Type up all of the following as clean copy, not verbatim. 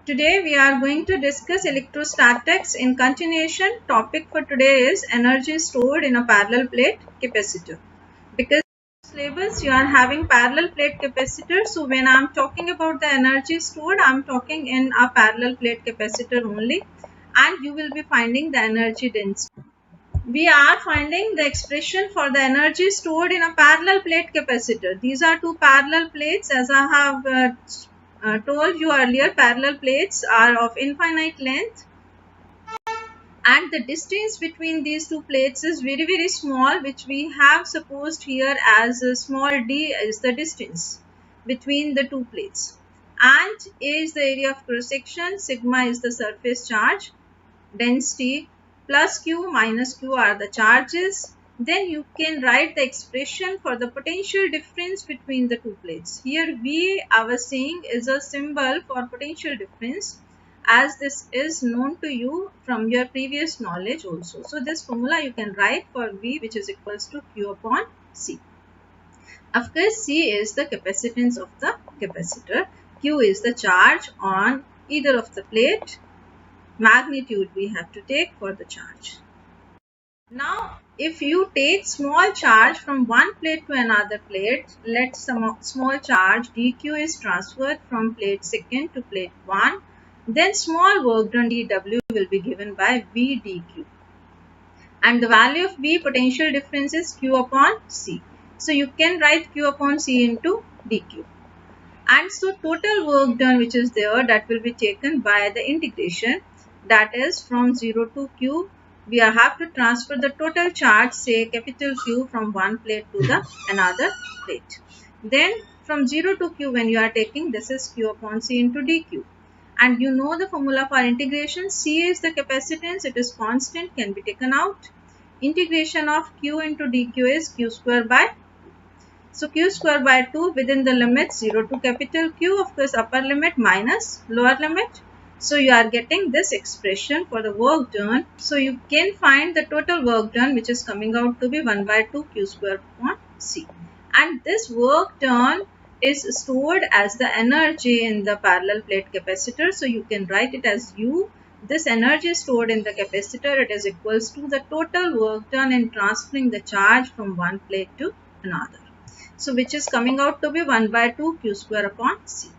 Today we are going to discuss electrostatics. In continuation, topic for today is energy stored in a parallel plate capacitor. Because syllabus you are having parallel plate capacitor, so when I am talking about the energy stored, I am talking in a parallel plate capacitor only, and you will be finding the energy density. We are finding the expression for the energy stored in a parallel plate capacitor. These are two parallel plates. As I have told you earlier, parallel plates are of infinite length, and the distance between these two plates is very small, which we have supposed here as a small d is the distance between the two plates, and A is the area of cross section, sigma is the surface charge, density plus q minus q are the charges. Then you can write the expression for the potential difference between the two plates. Here V I was saying is a symbol for potential difference, as this is known to you from your previous knowledge also. So this formula you can write for V, which is equals to Q upon C. Of course, C is the capacitance of the capacitor, Q is the charge on either of the plate, magnitude we have to take for the charge. Now, if you take small charge from one plate to another plate, let some small charge dq is transferred from plate second to plate 1, then small work done dw will be given by v dq. And the value of V potential difference is Q upon C. So you can write Q upon C into dq. And so total work done which is there, that will be taken by the integration, that is from 0 to Q. We have to transfer the total charge, say capital Q, from one plate to the another plate. Then from 0 to Q, when you are taking, this is Q upon C into dq. And you know the formula for integration. C is the capacitance, it is constant, can be taken out. Integration of Q into dq is Q square by 2. So Q square by 2 within the limit 0 to capital Q, of course upper limit minus lower limit. So you are getting this expression for the work done. So you can find the total work done, which is coming out to be 1 by 2 Q square upon C. And this work done is stored as the energy in the parallel plate capacitor. So you can write it as U. This energy stored in the capacitor, it is equals to the total work done in transferring the charge from one plate to another. So which is coming out to be 1 by 2 Q square upon C.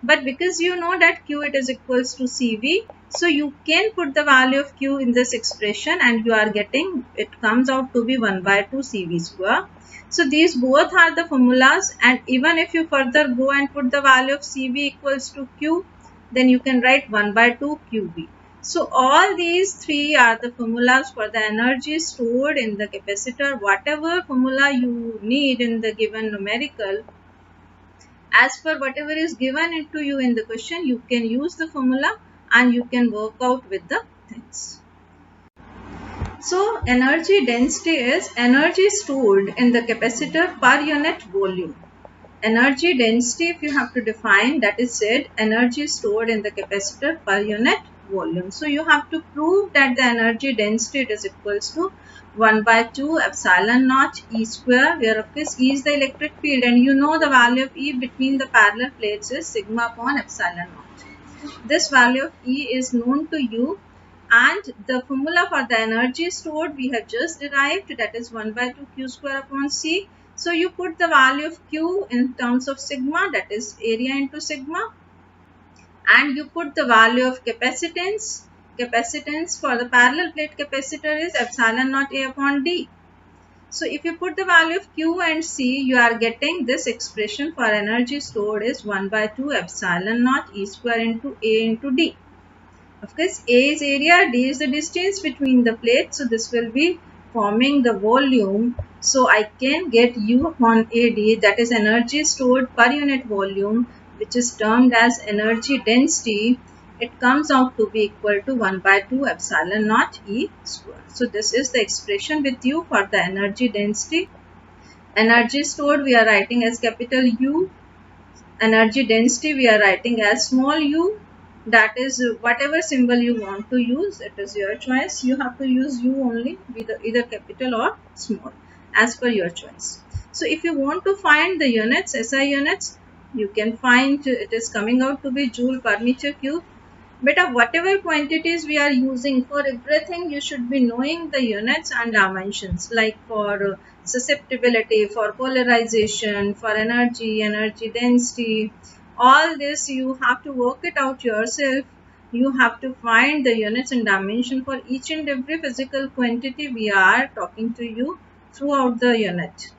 But because you know that Q it is equals to CV, so you can put the value of Q in this expression and you are getting, it comes out to be 1 by 2 CV square. So these both are the formulas, and even if you further go and put the value of CV equals to Q, then you can write 1 by 2 QV. So all these three are the formulas for the energy stored in the capacitor. Whatever formula you need in the given numerical, as per whatever is given into you in the question, you can use the formula and you can work out with the things. So energy density is energy stored in the capacitor per unit volume. Energy density, if you have to define, that is said energy stored in the capacitor per unit volume. So you have to prove that the energy density it is equals to 1 by 2 epsilon naught E square, where of course E is the electric field, and you know the value of E between the parallel plates is sigma upon epsilon naught. This value of E is known to you, and the formula for the energy stored we have just derived, that is 1 by 2 Q square upon C. So you put the value of Q in terms of sigma, that is area into sigma, and you put the value of capacitance. Capacitance for the parallel plate capacitor is epsilon naught A upon D. So if you put the value of Q and C, you are getting this expression for energy stored is 1 by 2 epsilon naught E square into A into D. Of course, A is area, D is the distance between the plates. So this will be forming the volume. So I can get U upon AD, that is energy stored per unit volume, which is termed as energy density. It comes out to be equal to 1 by 2 epsilon naught E square. So this is the expression with you for the energy density. Energy stored we are writing as capital U. Energy density we are writing as small u. That is whatever symbol you want to use, it is your choice. You have to use U only, with either capital or small, as per your choice. So if you want to find the units, SI units, You can find it is coming out to be joule per meter cube. But whatever quantities we are using, for everything you should be knowing the units and dimensions, like for susceptibility, for polarization, for energy, energy density, all this you have to work it out yourself. You have to find the units and dimension for each and every physical quantity we are talking to you throughout the unit.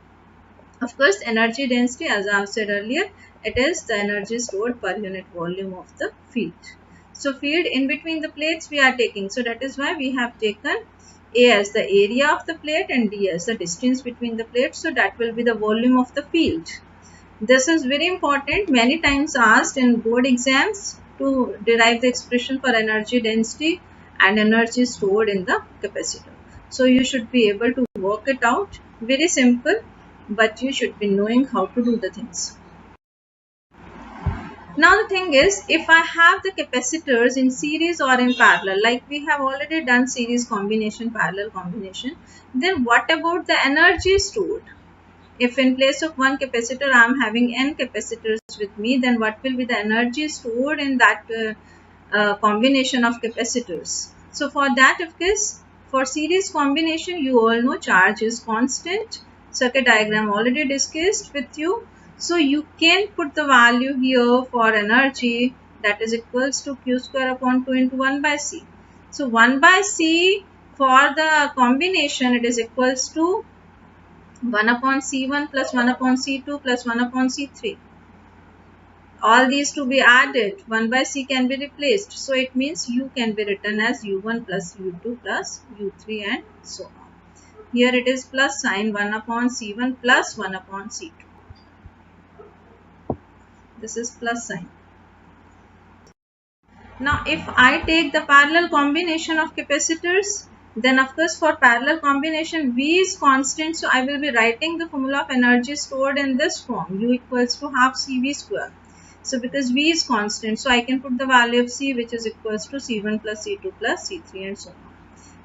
Of course, energy density, as I have said earlier, it is the energy stored per unit volume of the field. So field in between the plates we are taking. So that is why we have taken A as the area of the plate and D as the distance between the plates. So that will be the volume of the field. This is very important, many times asked in board exams to derive the expression for energy density and energy stored in the capacitor. So you should be able to work it out. Very simple, but you should be knowing how to do the things. Now the thing is, if I have the capacitors in series or in parallel, like we have already done series combination, parallel combination, then what about the energy stored? If in place of one capacitor I am having n capacitors with me, then what will be the energy stored in that combination of capacitors? So for that, of course, for series combination, you all know charge is constant. Circuit diagram already discussed with you. So you can put the value here for energy, that is equals to q square upon 2 into 1 by c. So 1 by c for the combination, it is equals to 1 upon C1 plus 1 upon C2 plus 1 upon C3. All these to be added, 1 by C can be replaced. So it means U can be written as U1 plus U2 plus U3 and so on. Here it is plus sign 1 upon C1 plus 1 upon C2. This is plus sign. Now if I take the parallel combination of capacitors, then of course for parallel combination V is constant, so I will be writing the formula of energy stored in this form, U equals to half CV square. So because V is constant, so I can put the value of C, which is equals to C1 plus C2 plus C3 and so on.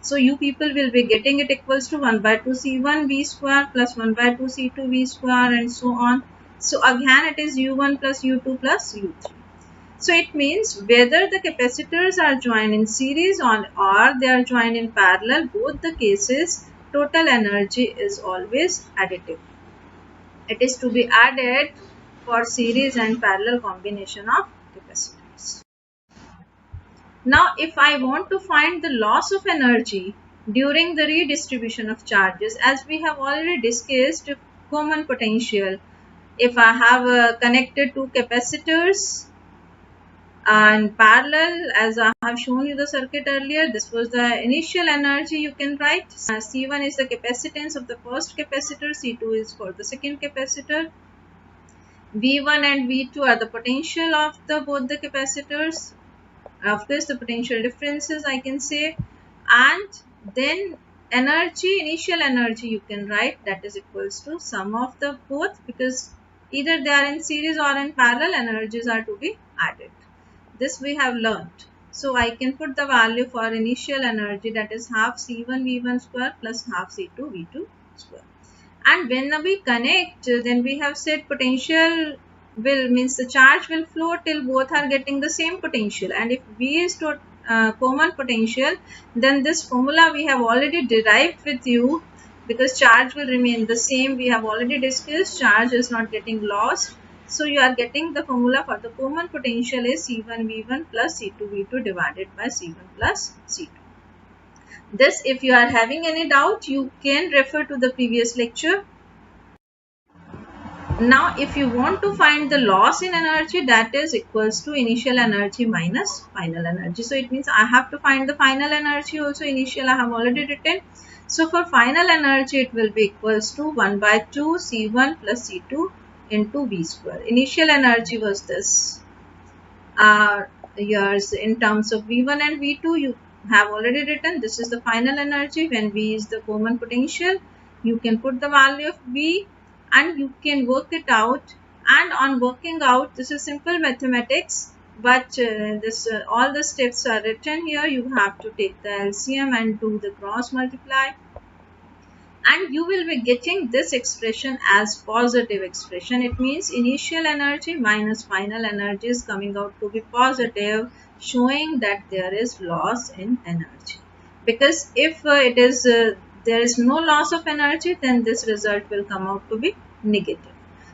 So you people will be getting it equals to 1 by 2 C1 V square plus 1 by 2 C2 V square and so on. So again it is U1 plus U2 plus U3. So it means whether the capacitors are joined in series or they are joined in parallel, both the cases total energy is always additive. It is to be added for series and parallel combination of capacitors. Now if I want to find the loss of energy during the redistribution of charges, as we have already discussed, common potential, if I have connected two capacitors and parallel, as I have shown you the circuit earlier, this was the initial energy you can write. C1 is the capacitance of the first capacitor, C2 is for the second capacitor. V1 and V2 are the potential of both the capacitors. Of course, the potential differences I can say, and then energy, initial energy you can write, that is equals to sum of the both, because either they are in series or in parallel, energies are to be added. This we have learnt. So I can put the value for initial energy, that is half C1 V1 square plus half C2 V2 square. And when we connect, then we have said potential will means the charge will flow till both are getting the same potential. And if V is to common potential, then this formula we have already derived with you, because charge will remain the same. We have already discussed charge is not getting lost. So you are getting the formula for the common potential is C1 V1 plus C2 V2 divided by C1 plus C2. This, if you are having any doubt, you can refer to the previous lecture. Now if you want to find the loss in energy, that is equals to initial energy minus final energy. So it means I have to find the final energy also. Initial I have already written. So for final energy it will be equals to 1 by 2 C1 plus C2 into V square. Initial energy was this. Yours in terms of V1 and V2 you have already written. This is the final energy when V is the common potential. You can put the value of V and you can work it out. And on working out, this is simple mathematics, but all the steps are written here. You have to take the LCM and do the cross multiply. and you will be getting this expression as positive expression. It means initial energy minus final energy is coming out to be positive, showing that there is loss in energy. Because if there is no loss of energy, then this result will come out to be negative.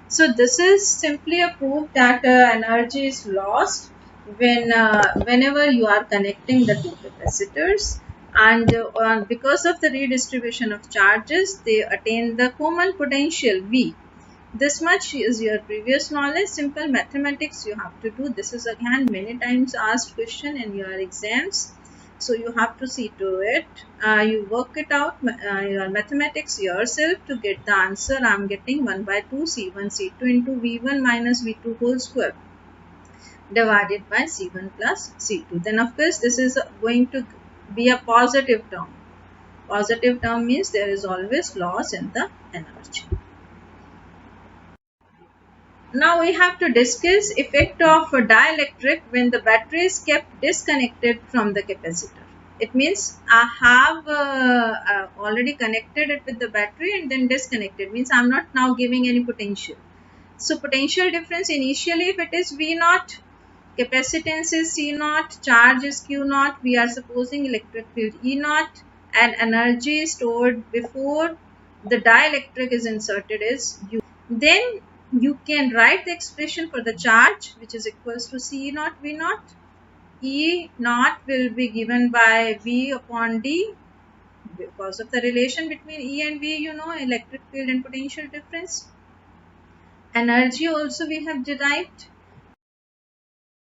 So this is simply a proof that energy is lost whenever you are connecting the two capacitors, and because of the redistribution of charges, they attain the common potential V. This much is your previous knowledge. Simple mathematics you have to do. This is again many times asked question in your exams, so you have to see to it. You work it out, your mathematics yourself to get the answer. I am getting 1 by 2 C1 C2 into V1 minus V2 whole square divided by C1 plus C2. Then of course this is going to be a positive term. Positive term means there is always loss in the energy. Now we have to discuss effect of a dielectric when the battery is kept disconnected from the capacitor. It means I have already connected it with the battery and then disconnected, means I am not now giving any potential. So potential difference initially, if it is V0, capacitance is C0, charge is Q0, we are supposing electric field E0, and energy stored before the dielectric is inserted is U. Then you can write the expression for the charge, which is equals to C0 V0. E0 will be given by V upon D because of the relation between E and V, you know, electric field and potential difference. Energy also we have derived.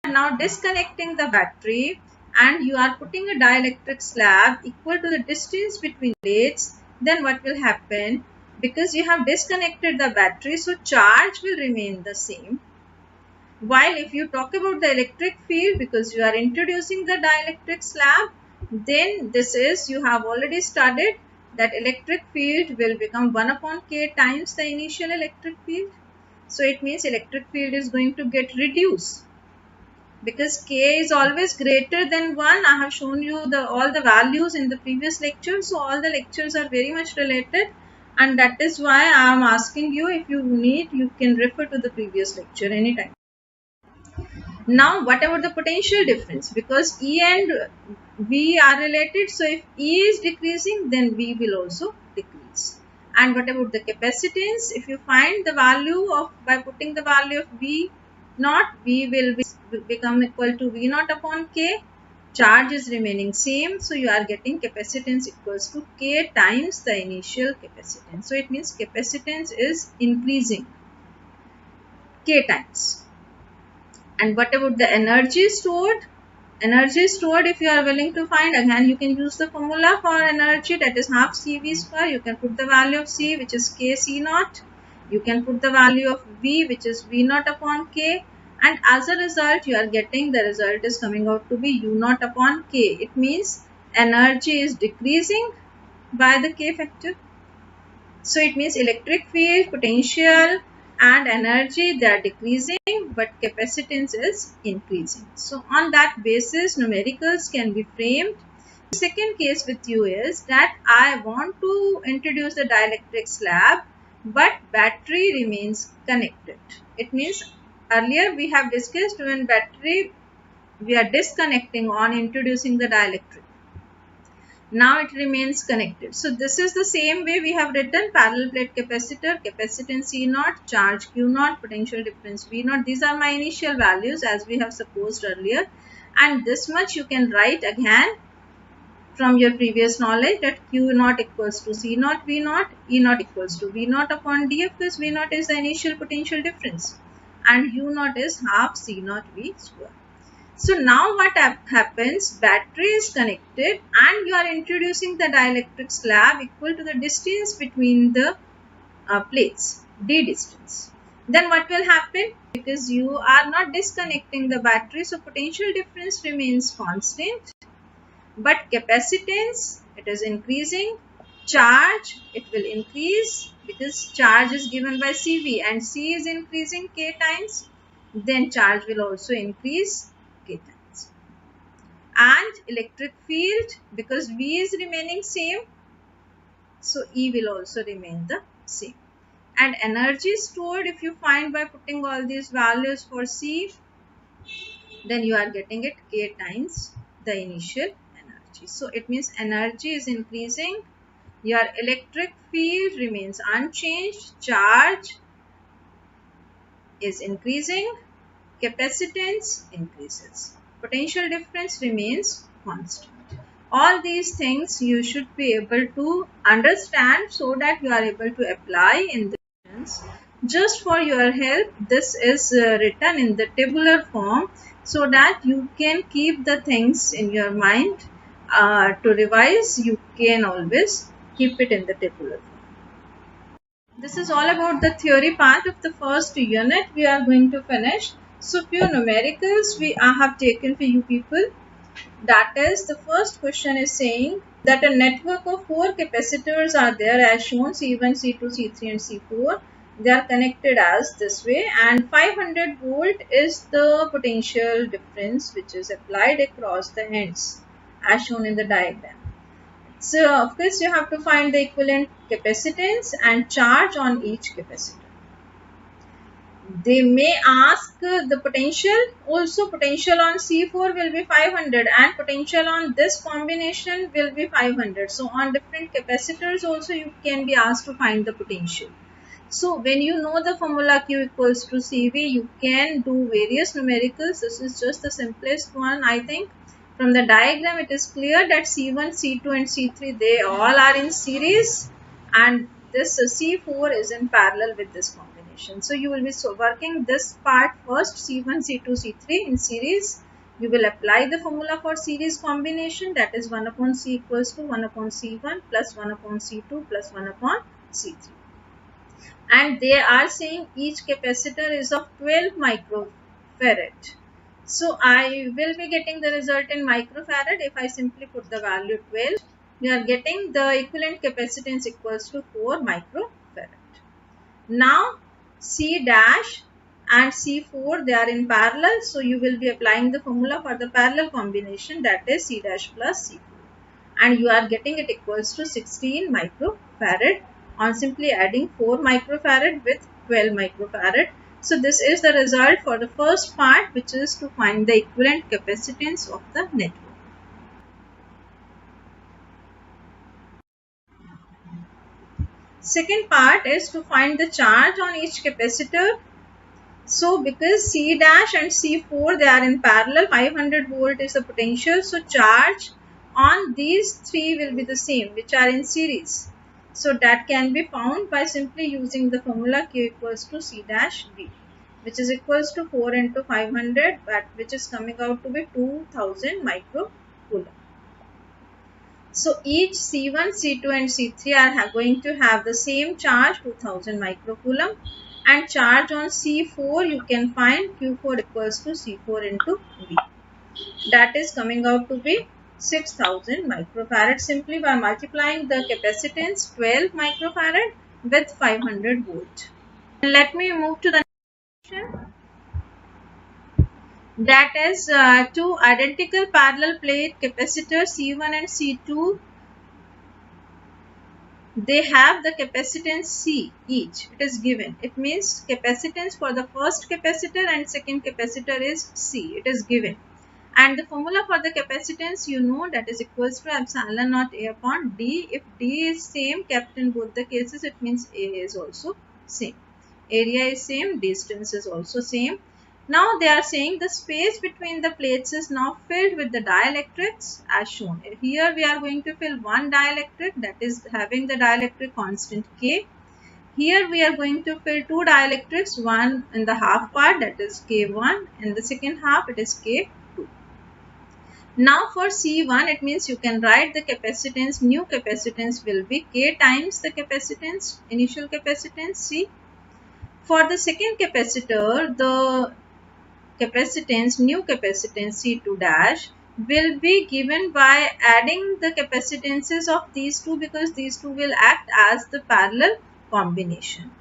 Now disconnecting the battery and you are putting a dielectric slab equal to the distance between plates, then what will happen? Because you have disconnected the battery, so charge will remain the same. While if you talk about the electric field, because you are introducing the dielectric slab, then this is, you have already studied that electric field will become 1 upon k times the initial electric field. So it means electric field is going to get reduced, because k is always greater than 1. I have shown you all the values in the previous lecture, so all the lectures are very much related, and that is why I am asking you, if you need, you can refer to the previous lecture anytime. Now what about the potential difference? Because E and V are related, so if E is decreasing, then V will also decrease. And what about the capacitance? If you find the value of, by putting the value of V naught, V will become equal to V naught upon K. Charge is remaining same, so you are getting capacitance equals to K times the initial capacitance. So it means capacitance is increasing K times. And what about the energy stored? Energy stored, if you are willing to find, again you can use the formula for energy, that is half CV square. You can put the value of C, which is K C naught. You can put the value of V, which is V naught upon K. And as a result, you are getting, the result is coming out to be U naught upon K. It means energy is decreasing by the K factor. So it means electric field, potential and energy, they are decreasing, but capacitance is increasing. So on that basis, numericals can be framed. The second case with you is that I want to introduce the dielectric slab, but battery remains connected. It means earlier we have discussed when battery we are disconnecting on introducing the dielectric. Now it remains connected. So this is the same way we have written parallel plate capacitor, capacitance E0, charge Q0, potential difference V0. These are my initial values as we have supposed earlier. And this much you can write again from your previous knowledge, that Q0 equals to C0 V0, E0 equals to V0 upon D, because V0 is the initial potential difference and U0 is half C0 V square. So now what happens, battery is connected and you are introducing the dielectric slab equal to the distance between the plates, D distance. Then what will happen? Because you are not disconnecting the battery, so potential difference remains constant, but capacitance, it is increasing. Charge, it will increase because charge is given by CV and C is increasing K times. Then charge will also increase K times. And electric field, because V is remaining same, So E will also remain the same. And energy stored, if you find by putting all these values for C, then you are getting it K times the initial energy. So it means energy is increasing, your electric field remains unchanged, charge is increasing, capacitance increases, potential difference remains constant. All these things you should be able to understand so that you are able to apply in the questions. Just for your help, this is written in the tabular form so that you can keep the things in your mind. To revise, you can always keep it in the tabular form. This is all about the theory part of the first unit we are going to finish. So few numericals I have taken for you people. That is, the first question is saying that a network of 4 capacitors are there as shown, C1, C2, C3 and C4. They are connected as this way, and 500 volt is the potential difference which is applied across the ends as shown in the diagram. So of course you have to find the equivalent capacitance and charge on each capacitor. They may ask the potential. Also potential on C4 will be 500 and potential on this combination will be 500. So on different capacitors also you can be asked to find the potential. So when you know the formula Q equals to CV, you can do various numericals. This is just the simplest one, I think. From the diagram it is clear that C1, C2 and C3, they all are in series, and this C4 is in parallel with this combination. So you will be working this part first, C1, C2, C3 in series. You will apply the formula for series combination, that is 1 upon C equals to 1 upon C1 plus 1 upon C2 plus 1 upon C3. And they are saying each capacitor is of 12 microfarad. So I will be getting the result in microfarad. If I simply put the value 12, we are getting the equivalent capacitance equals to 4 microfarad. Now C dash and C4, they are in parallel, so you will be applying the formula for the parallel combination, that is C dash plus C4, and you are getting it equals to 16 microfarad on simply adding 4 microfarad with 12 microfarad. So this is the result for the first part, which is to find the equivalent capacitance of the network. Second part is to find the charge on each capacitor. So because C dash and C4, they are in parallel, 500 volt is the potential. So charge on these three will be the same, which are in series. So that can be found by simply using the formula Q equals to C dash V, which is equals to 4 into 500, but which is coming out to be 2000 microcoulomb. So each C1, C2 and C3 are going to have the same charge, 2000 microcoulomb, and charge on C4 you can find Q4 equals to C4 into V. That is coming out to be 6000 microfarad simply by multiplying the capacitance 12 microfarad with 500 volt. Let me move to the next question. That is two identical parallel plate capacitors C1 and C2. They have the capacitance C each. It is given. It means capacitance for the first capacitor and second capacitor is C. It is given. And the formula for the capacitance, you know, that is equals to epsilon naught A upon D. If D is same kept in both the cases, it means A is also same. Area is same, distance is also same. Now they are saying the space between the plates is now filled with the dielectrics as shown. Here we are going to fill one dielectric, that is having the dielectric constant K. Here we are going to fill two dielectrics, one in the half part, that is K1, and the second half it is K2. Now for C1, it means you can write the capacitance, new capacitance will be K times the capacitance, initial capacitance C. For the second capacitor, the capacitance, new capacitance C2 dash will be given by adding the capacitances of these two, because these two will act as the parallel combination.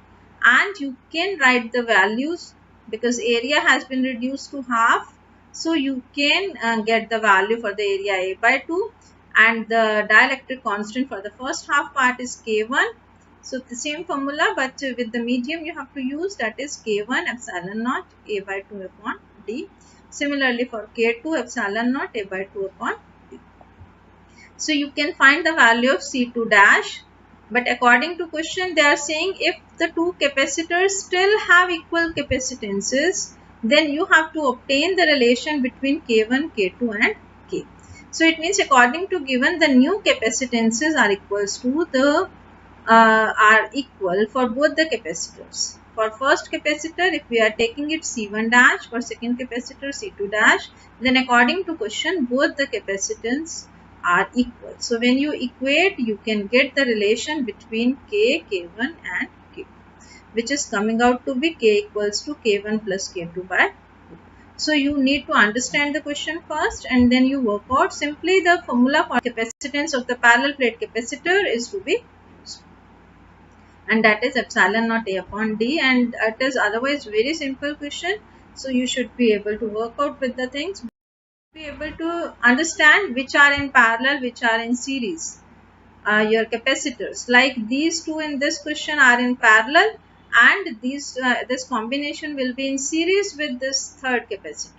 And you can write the values because area has been reduced to half. So you can get the value for the area A by 2. and the dielectric constant for the first half part is K1. So the same formula, but with the medium you have to use, that is K1 epsilon naught A by 2 upon D. Similarly for K2 epsilon naught A by 2 upon D. So you can find the value of C2 dash, but according to question they are saying if the two capacitors still have equal capacitances, then you have to obtain the relation between K1, K2 and K. So it means according to given, the new capacitances are equals to the are equal for both the capacitors. For first capacitor, if we are taking it C1 dash, for second capacitor C2 dash, then according to question both the capacitance are equal. So when you equate, you can get the relation between K, K1 and K, which is coming out to be K equals to K1 plus K2 by 2. So you need to understand the question first and then you work out. Simply the formula for capacitance of the parallel plate capacitor is to be used, and that is epsilon naught A upon D, and it is otherwise very simple question. So you should be able to work out with the things, be able to understand which are in parallel, which are in series. Your capacitors, like these two in this question, are in parallel, and this combination will be in series with this third capacitor.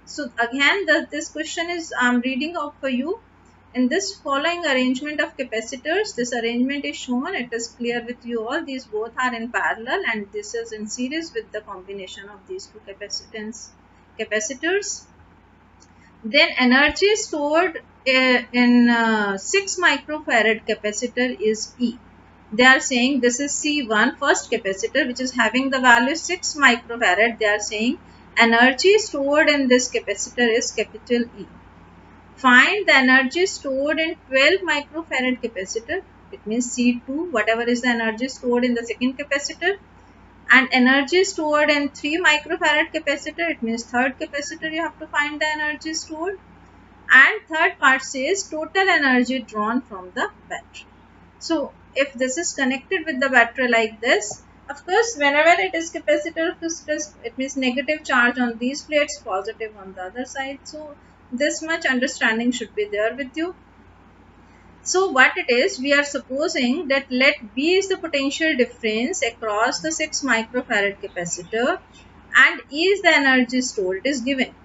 So again, this question is reading out for you. In this following arrangement of capacitors, this arrangement is shown. It is clear with you all. These both are in parallel and this is in series with the combination of these two capacitors. Then energy stored in 6 microfarad capacitor is E. They are saying this is C1, first capacitor, which is having the value 6 microfarad. They are saying energy stored in this capacitor is capital E. Find the energy stored in 12 microfarad capacitor. It means C2, whatever is the energy stored in the second capacitor. And energy stored in 3 microfarad capacitor. It means third capacitor you have to find the energy stored. And third part says total energy drawn from the battery. So if this is connected with the battery like this, of course whenever it is capacitor, it means negative charge on these plates, positive on the other side. So this much understanding should be there with you. So what it is, we are supposing that let B is the potential difference across the 6 microfarad capacitor and E is the energy stored. It is given.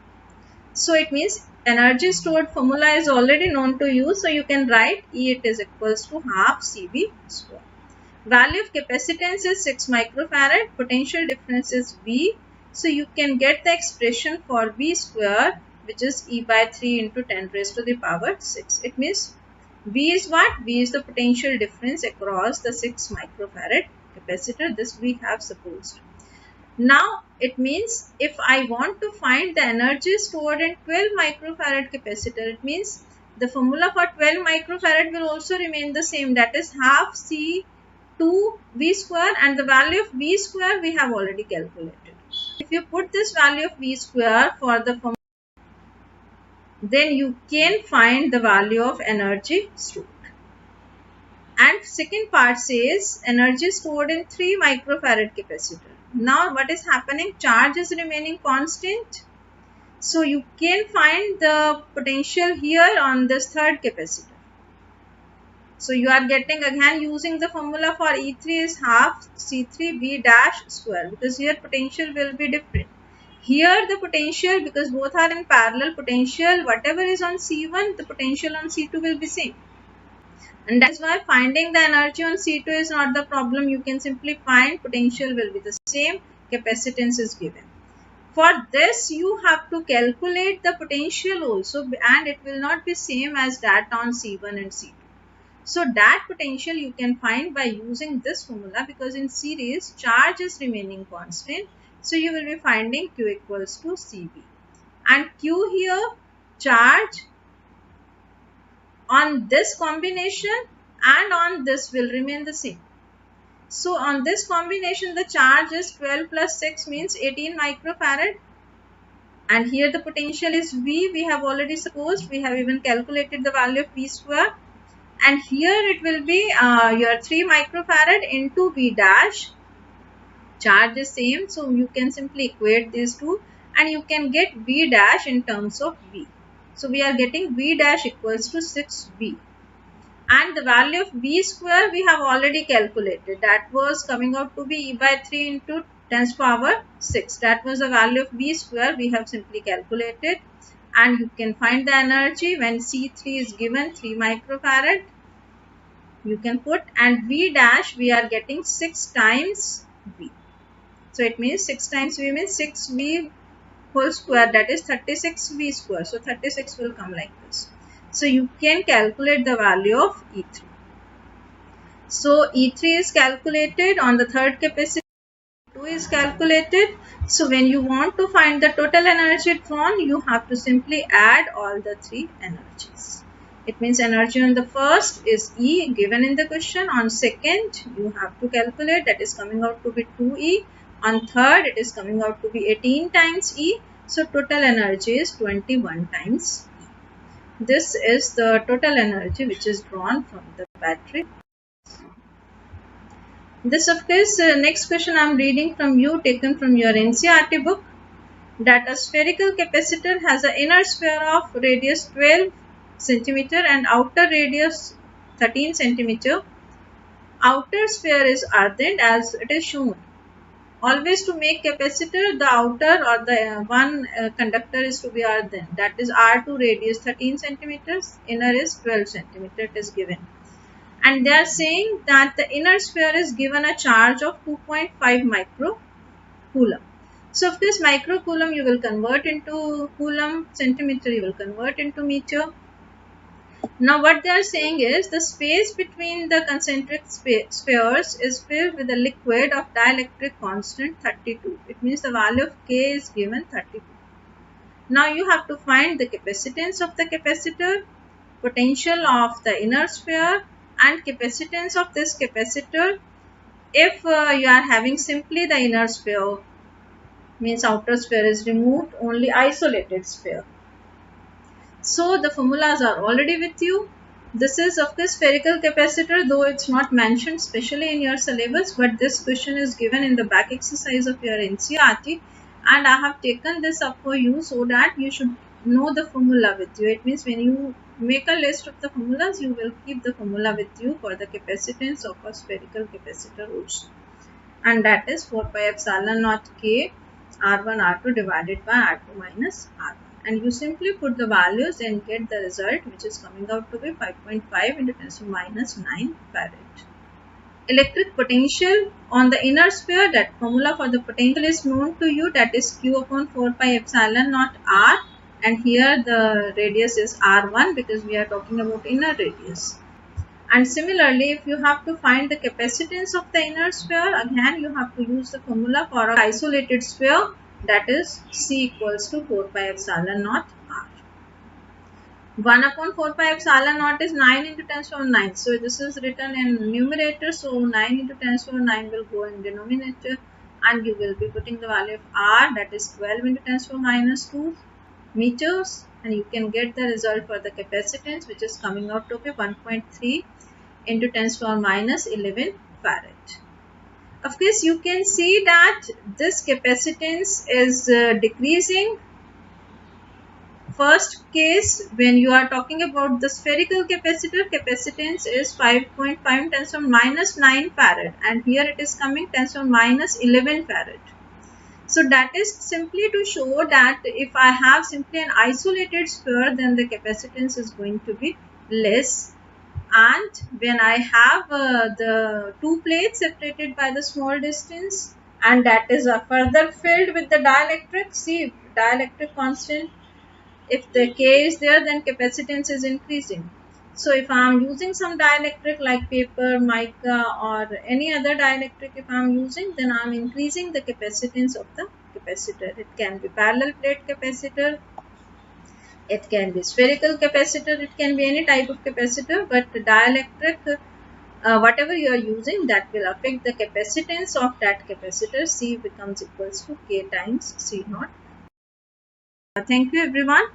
So it means energy stored formula is already known to you. So you can write E, it is equals to half Cv square. Value of capacitance is 6 microfarad. Potential difference is V. So you can get the expression for V square, which is E by 3 into 10 raised to the power 6. It means V is what? V is the potential difference across the 6 microfarad capacitor. This we have supposed. Now it means if I want to find the energy stored in 12 microfarad capacitor, it means the formula for 12 microfarad will also remain the same, that is half C2 V square, and the value of V square we have already calculated. If you put this value of V square for the formula, then you can find the value of energy stored. And second part says energy stored in 3 microfarad capacitor. Now what is happening? Charge is remaining constant. So you can find the potential here on this third capacitor. So you are getting again using the formula for E3 is half C3V dash square, because here potential will be different. Here the potential, because both are in parallel, potential whatever is on C1, the potential on C2 will be same. And that is why finding the energy on C2 is not the problem. You can simply find potential will be the same, capacitance is given. For this you have to calculate the potential also, and it will not be same as that on C1 and C2. So that potential you can find by using this formula, because in series charge is remaining constant. So you will be finding Q equals to Cv, and Q here charge on this combination and on this will remain the same. So on this combination the charge is 12 plus 6 means 18 microfarad, and here the potential is V. We have already supposed, we have even calculated the value of V square, and here it will be your 3 microfarad into V dash. Charge is same, so you can simply equate these two and you can get V dash in terms of V. So we are getting V dash equals to 6V. And the value of V square we have already calculated. That was coming out to be E by 3 into 10 to the power 6. That was the value of V square we have simply calculated. And you can find the energy when C3 is given 3 microfarad. You can put, and V dash we are getting 6 times V. So it means 6 times V means 6V whole square, that is 36V square. So 36 will come like this. So you can calculate the value of E3. So E3 is calculated on the third capacity, 2 is calculated. So when you want to find the total energy drawn, you have to simply add all the 3 energies. It means energy on the first is E given in the question. On second, you have to calculate, that is coming out to be 2E. On third, it is coming out to be 18 times E. So total energy is 21 times E. This is the total energy which is drawn from the battery. This of course, next question I am reading from you, taken from your NCERT book, that a spherical capacitor has an inner sphere of radius 12 centimeter and outer radius 13 centimeter. Outer sphere is earthened as it is shown. Always to make capacitor, the outer or the one conductor is to be earthen. That is R2 radius 13 centimeters, inner is 12 centimeter, it is given. And they are saying that the inner sphere is given a charge of 2.5 microcoulomb. So of course microcoulomb you will convert into coulomb, centimeter you will convert into meter. Now what they are saying is the space between the concentric spheres is filled with a liquid of dielectric constant 32. It means the value of K is given 32. Now you have to find the capacitance of the capacitor, potential of the inner sphere, and capacitance of this capacitor if you are having simply the inner sphere, means outer sphere is removed, only isolated sphere. So the formulas are already with you. This is of course spherical capacitor, though it's not mentioned specially in your syllabus, but this question is given in the back exercise of your NCERT, and I have taken this up for you so that you should know the formula with you. It means when you make a list of the formulas, you will keep the formula with you for the capacitance of a spherical capacitor also, and that is 4 pi epsilon naught K R1 R2 divided by R2 minus R1. And you simply put the values and get the result, which is coming out to be 5.5 into 10 to minus 9 farad. Electric potential on the inner sphere, that formula for the potential is known to you, that is Q upon 4 pi epsilon naught R, and here the radius is R1 because we are talking about inner radius. And similarly, if you have to find the capacitance of the inner sphere, again you have to use the formula for an isolated sphere, that is C equals to 4 pi epsilon naught R. 1 upon 4 pi epsilon naught is 9 into 10 to the power 9. So this is written in numerator. So 9 into 10 to the power 9 will go in denominator, and you will be putting the value of R, that is 12 into 10 to the power minus 2 meters, and you can get the result for the capacitance, which is coming out to be 1.3 into 10 to the power minus 11 farad. Of course, you can see that this capacitance is decreasing. First case, when you are talking about the spherical capacitor, capacitance is 5.5 10 to the power minus 9 farad, and here it is coming 10 to the power minus 11 farad. So that is simply to show that if I have simply an isolated sphere, then the capacitance is going to be less. And when I have the two plates separated by the small distance, and that is further filled with the dielectric, see dielectric constant, if the K is there, then capacitance is increasing. So if I am using some dielectric like paper, mica, or any other dielectric if I am using, then I am increasing the capacitance of the capacitor. It can be parallel plate capacitor, it can be spherical capacitor, it can be any type of capacitor, but the dielectric, whatever you are using, that will affect the capacitance of that capacitor. C becomes equals to K times C naught. Thank you everyone.